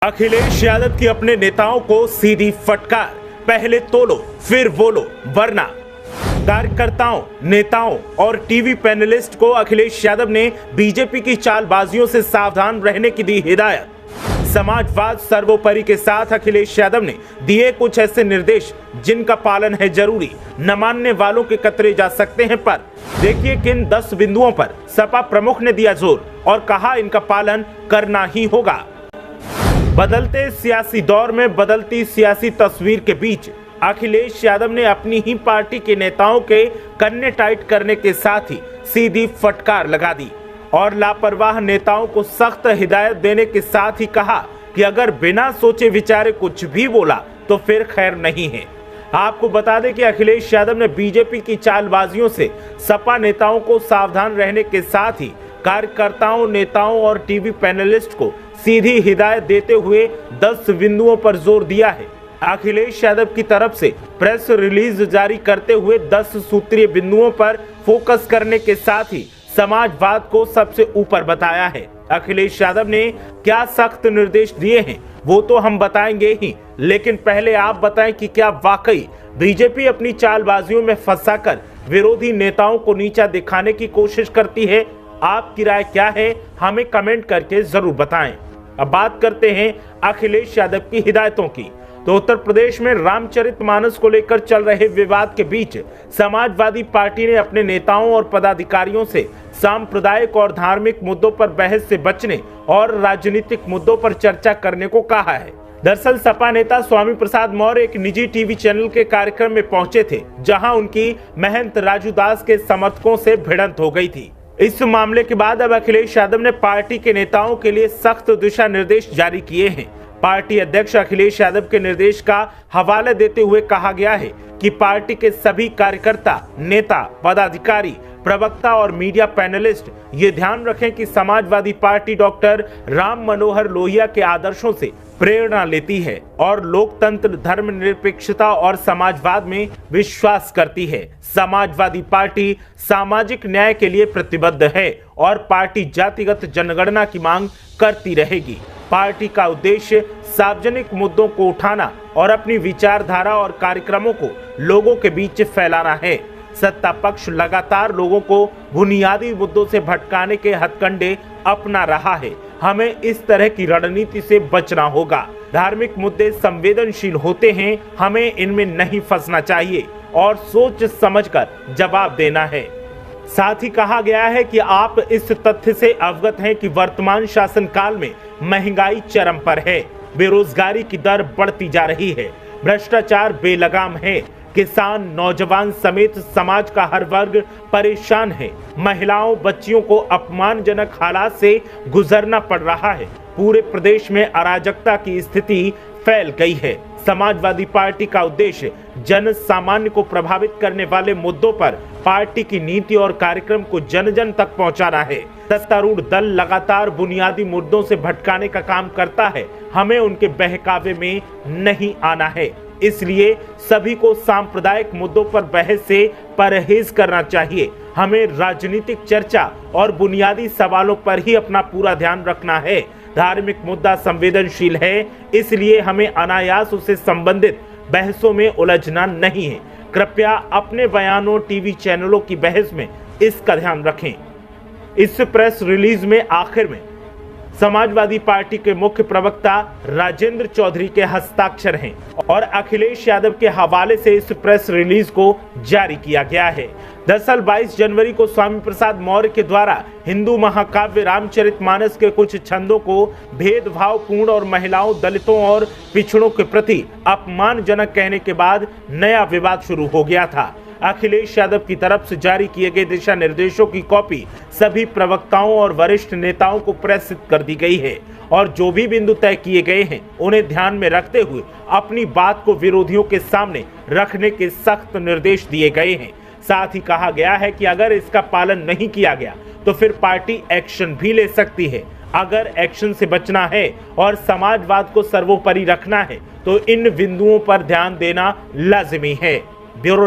अखिलेश यादव की अपने नेताओं को सीधी फटकार, पहले तोलो फिर बोलो वरना। कार्यकर्ताओं, नेताओं और टीवी पैनलिस्ट को अखिलेश यादव ने बीजेपी की चालबाजियों से सावधान रहने की दी हिदायत। समाजवाद सर्वोपरि के साथ अखिलेश यादव ने दिए कुछ ऐसे निर्देश जिनका पालन है जरूरी, न मानने वालों के कतरे जा सकते हैं। पर देखिए किन 10 बिंदुओं पर सपा प्रमुख ने दिया जोर और कहा इनका पालन करना ही होगा। बदलते सियासी दौर में बदलती सियासी तस्वीर के बीच अखिलेश यादव ने अपनी ही पार्टी के नेताओं के कन्ने टाइट करने के साथ ही सीधी फटकार लगा दी और लापरवाह नेताओं को सख्त हिदायत देने के साथ ही कहा कि अगर बिना सोचे विचारे कुछ भी बोला तो फिर खैर नहीं है। आपको बता दें कि अखिलेश यादव ने बीजेपी की चालबाजियों से सपा नेताओं को सावधान रहने के साथ ही कार्यकर्ताओं, नेताओं और टीवी पैनलिस्ट को सीधी हिदायत देते हुए 10 बिंदुओं पर जोर दिया है। अखिलेश यादव की तरफ से प्रेस रिलीज जारी करते हुए 10 सूत्रीय बिंदुओं पर फोकस करने के साथ ही समाजवाद को सबसे ऊपर बताया है। अखिलेश यादव ने क्या सख्त निर्देश दिए हैं वो तो हम बताएंगे ही, लेकिन पहले आप बताएं कि क्या वाकई बीजेपी अपनी चालबाजियों में फंसाकर विरोधी नेताओं को नीचा दिखाने की कोशिश करती है? आपकी राय क्या है, हमें कमेंट करके जरूर बताएं। अब बात करते हैं अखिलेश यादव की हिदायतों की। तो उत्तर प्रदेश में रामचरितमानस को लेकर चल रहे विवाद के बीच समाजवादी पार्टी ने अपने नेताओं और पदाधिकारियों से सांप्रदायिक और धार्मिक मुद्दों पर बहस से बचने और राजनीतिक मुद्दों पर चर्चा करने को कहा है। दरअसल सपा नेता स्वामी प्रसाद मौर्य एक निजी टीवी चैनल के कार्यक्रम में पहुंचे थे, जहां उनकी महंत राजू दास के समर्थकों से भिड़ंत हो गई थी। इस मामले के बाद अब अखिलेश यादव ने पार्टी के नेताओं के लिए सख्त दिशा निर्देश जारी किए हैं। पार्टी अध्यक्ष अखिलेश यादव के निर्देश का हवाला देते हुए कहा गया है कि पार्टी के सभी कार्यकर्ता, नेता, पदाधिकारी, प्रवक्ता और मीडिया पैनलिस्ट ये ध्यान रखें कि समाजवादी पार्टी डॉक्टर राम मनोहर लोहिया के आदर्शों से प्रेरणा लेती है और लोकतंत्र, धर्मनिरपेक्षता और समाजवाद में विश्वास करती है। समाजवादी पार्टी सामाजिक न्याय के लिए प्रतिबद्ध है और पार्टी जातिगत जनगणना की मांग करती रहेगी। पार्टी का उद्देश्य सार्वजनिक मुद्दों को उठाना और अपनी विचारधारा और कार्यक्रमों को लोगों के बीच फैलाना है। सत्ता पक्ष लगातार लोगों को बुनियादी मुद्दों से भटकाने के हथकंडे अपना रहा है। हमें इस तरह की रणनीति से बचना होगा। धार्मिक मुद्दे संवेदनशील होते हैं, हमें इनमें नहीं फंसना चाहिए और सोच समझकर जवाब देना है। साथ ही कहा गया है कि आप इस तथ्य से अवगत हैं कि वर्तमान शासनकाल में महंगाई चरम पर है, बेरोजगारी की दर बढ़ती जा रही है, भ्रष्टाचार बेलगाम है, किसान, नौजवान समेत समाज का हर वर्ग परेशान है, महिलाओं, बच्चियों को अपमानजनक हालात से गुजरना पड़ रहा है, पूरे प्रदेश में अराजकता की स्थिति फैल गई है। समाजवादी पार्टी का उद्देश्य जन सामान्य को प्रभावित करने वाले मुद्दों पर पार्टी की नीति और कार्यक्रम को जन जन तक पहुंचाना है। सत्तारूढ़ दल लगातार बुनियादी मुद्दों से भटकाने का काम करता है, हमें उनके बहकावे में नहीं आना है। इसलिए सभी को सांप्रदायिक मुद्दों पर बहस से परहेज करना चाहिए। हमें राजनीतिक चर्चा और बुनियादी सवालों पर ही अपना पूरा ध्यान रखना है। धार्मिक मुद्दा संवेदनशील है, इसलिए हमें अनायास उससे संबंधित बहसों में उलझना नहीं है। कृपया अपने बयानों, टीवी चैनलों की बहस में इसका ध्यान रखें। इस प्रेस रिलीज में आखिर में समाजवादी पार्टी के मुख्य प्रवक्ता राजेंद्र चौधरी के हस्ताक्षर हैं और अखिलेश यादव के हवाले से इस प्रेस रिलीज को जारी किया गया है। दरअसल 22 जनवरी को स्वामी प्रसाद मौर्य के द्वारा हिंदू महाकाव्य रामचरितमानस के कुछ छंदों को भेदभावपूर्ण और महिलाओं, दलितों और पिछड़ों के प्रति अपमानजनक कहने के बाद नया विवाद शुरू हो गया था। अखिलेश यादव की तरफ से जारी किए गए दिशा निर्देशों की कॉपी सभी प्रवक्ताओं और वरिष्ठ नेताओं को प्रेषित कर दी गई है और जो भी बिंदु तय किए गए हैं उन्हें ध्यान में रखते हुए अपनी बात को विरोधियों के सामने रखने के सख्त निर्देश दिए गए हैं। साथ ही कहा गया है कि अगर इसका पालन नहीं किया गया तो फिर पार्टी एक्शन भी ले सकती है। अगर एक्शन से बचना है और समाजवाद को सर्वोपरि रखना है तो इन बिंदुओं पर ध्यान देना लाजिमी है। ब्यूरो